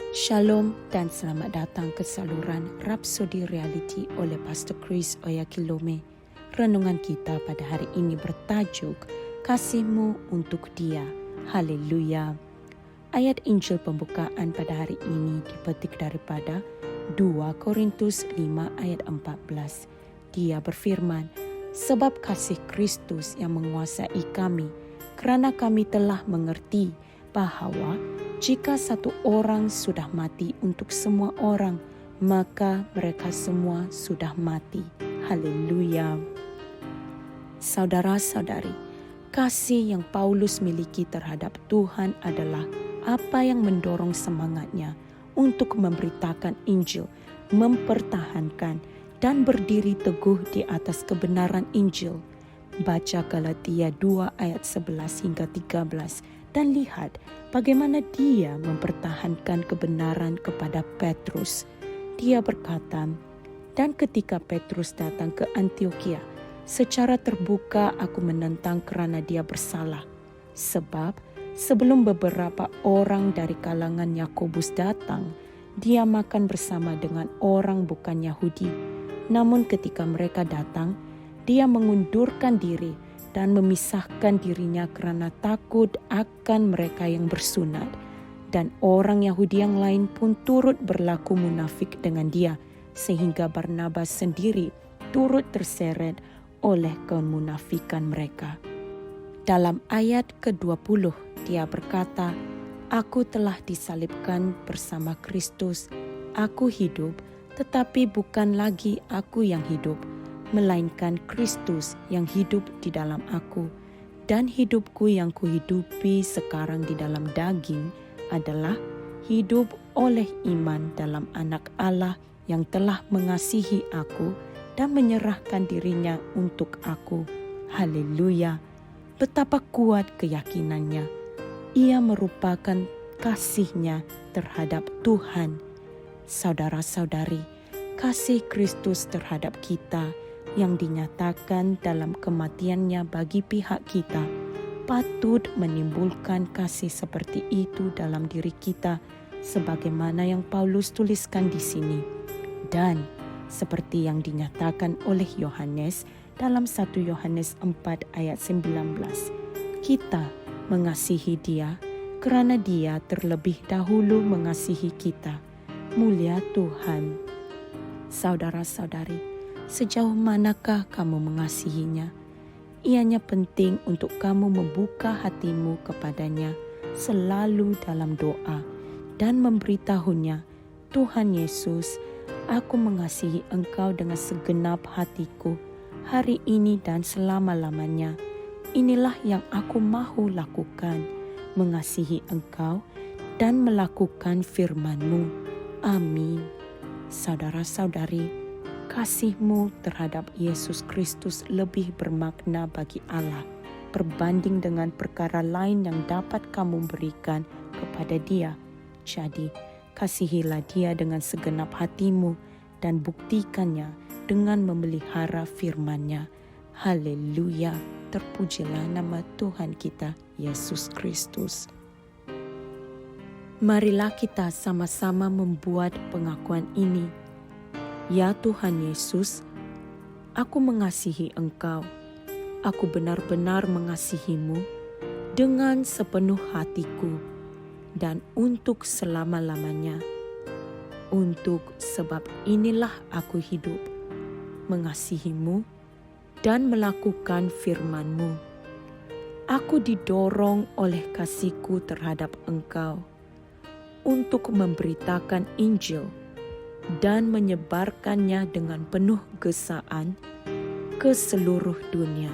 Shalom dan selamat datang ke saluran Rhapsody Reality oleh Pastor Chris Oyakilome. Renungan kita pada hari ini bertajuk Kasih-Mu untuk Dia. Haleluya. Ayat Injil pembukaan pada hari ini dipetik daripada 2 Korintus 5 ayat 14. Dia berfirman, sebab kasih Kristus yang menguasai kami, kerana kami telah mengerti bahwa jika satu orang sudah mati untuk semua orang, maka mereka semua sudah mati. Haleluya. Saudara-saudari, kasih yang Paulus miliki terhadap Tuhan adalah apa yang mendorong semangatnya untuk memberitakan Injil, mempertahankan dan berdiri teguh di atas kebenaran Injil. Baca Galatia 2 ayat 11 hingga 13 dan lihat bagaimana dia mempertahankan kebenaran kepada Petrus. Dia berkata, dan ketika Petrus datang ke Antiokhia, secara terbuka aku menentang kerana dia bersalah. Sebab sebelum beberapa orang dari kalangan Yakobus datang, dia makan bersama dengan orang bukan Yahudi. Namun ketika mereka datang, dia mengundurkan diri dan memisahkan dirinya kerana takut akan mereka yang bersunat. Dan orang Yahudi yang lain pun turut berlaku munafik dengan dia, sehingga Barnabas sendiri turut terseret oleh kemunafikan mereka. Dalam ayat ke-20 dia berkata, aku telah disalibkan bersama Kristus, aku hidup, tetapi bukan lagi aku yang hidup, melainkan Kristus yang hidup di dalam aku. Dan hidupku yang kuhidupi sekarang di dalam daging adalah hidup oleh iman dalam Anak Allah yang telah mengasihi aku dan menyerahkan dirinya untuk aku. Haleluya. Betapa kuat keyakinannya. Ia merupakan kasihnya terhadap Tuhan. Saudara-saudari, kasih Kristus terhadap kita yang dinyatakan dalam kematiannya bagi pihak kita patut menimbulkan kasih seperti itu dalam diri kita, sebagaimana yang Paulus tuliskan di sini. Dan seperti yang dinyatakan oleh Yohanes dalam 1 Yohanes 4 ayat 19, kita mengasihi dia kerana dia terlebih dahulu mengasihi kita. Mulia Tuhan. Saudara-saudari, sejauh manakah kamu mengasihinya? Ianya penting untuk kamu membuka hatimu kepadanya selalu dalam doa dan memberitahunya, Tuhan Yesus, aku mengasihi Engkau dengan segenap hatiku hari ini dan selama-lamanya. Inilah yang aku mahu lakukan, mengasihi Engkau dan melakukan firman-Mu. Amin. Saudara-saudari, kasih-Mu terhadap Yesus Kristus lebih bermakna bagi Allah berbanding dengan perkara lain yang dapat kamu berikan kepada Dia. Jadi, kasihilah Dia dengan segenap hatimu dan buktikannya dengan memelihara firman-Nya. Haleluya, terpujilah nama Tuhan kita, Yesus Kristus. Marilah kita sama-sama membuat pengakuan ini. Ya Tuhan Yesus, aku mengasihi Engkau. Aku benar-benar mengasihi-Mu dengan sepenuh hatiku dan untuk selama-lamanya. Untuk sebab inilah aku hidup, mengasihi-Mu dan melakukan firman-Mu. Aku didorong oleh kasihku terhadap Engkau untuk memberitakan Injil dan menyebarkannya dengan penuh gesaan ke seluruh dunia.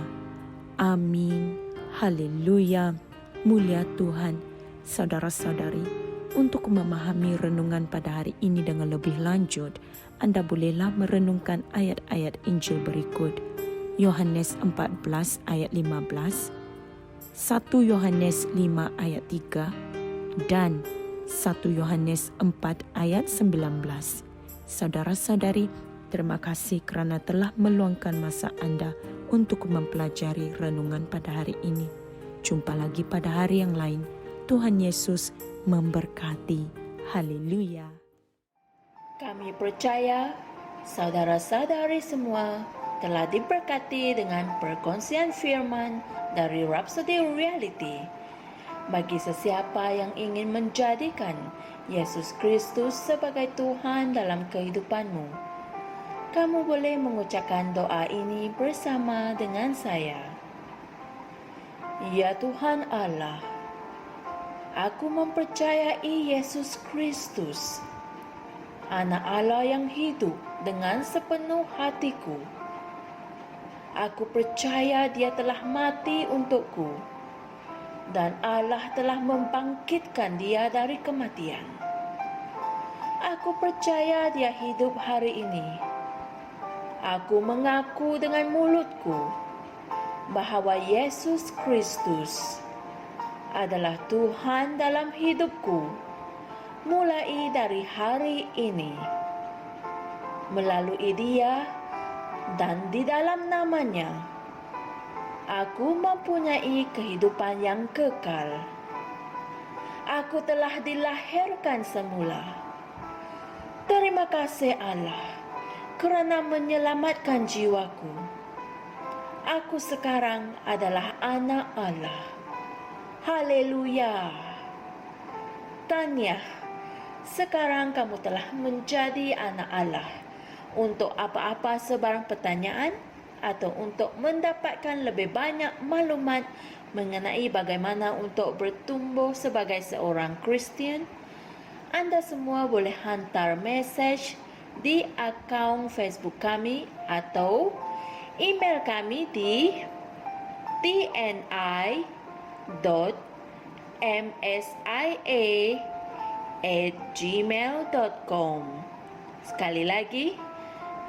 Amin. Haleluya. Mulia Tuhan. Saudara-saudari, untuk memahami renungan pada hari ini dengan lebih lanjut, Anda bolehlah merenungkan ayat-ayat Injil berikut. Yohanes 14 ayat 15, 1 Yohanes 5 ayat 3, dan 1 Yohanes 4 ayat 19. Saudara-saudari, terima kasih kerana telah meluangkan masa Anda untuk mempelajari renungan pada hari ini. Jumpa lagi pada hari yang lain. Tuhan Yesus memberkati. Haleluya. Kami percaya saudara-saudari semua telah diberkati dengan perkongsian firman dari Rhapsody Reality. Bagi sesiapa yang ingin menjadikan Yesus Kristus sebagai Tuhan dalam kehidupanmu, kamu boleh mengucapkan doa ini bersama dengan saya. Ya Tuhan Allah, aku mempercayai Yesus Kristus, Anak Allah yang hidup dengan sepenuh hatiku. Aku percaya Dia telah mati untukku, dan Allah telah membangkitkan Dia dari kematian. Aku percaya Dia hidup hari ini. Aku mengaku dengan mulutku bahwa Yesus Kristus adalah Tuhan dalam hidupku mulai dari hari ini. Melalui Dia dan di dalam nama-Nya, aku mempunyai kehidupan yang kekal. Aku telah dilahirkan semula. Terima kasih Allah kerana menyelamatkan jiwaku. Aku sekarang adalah anak Allah. Haleluya. Tanya, sekarang kamu telah menjadi anak Allah. Untuk apa-apa sebarang pertanyaan atau untuk mendapatkan lebih banyak maklumat mengenai bagaimana untuk bertumbuh sebagai seorang Kristian, anda semua boleh hantar mesej di akaun Facebook kami atau email kami di tni.msia@gmail.com. Sekali lagi,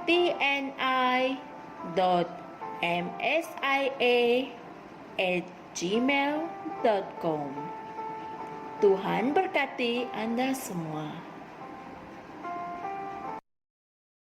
tni.msia@gmail.com. Tuhan berkati Anda semua.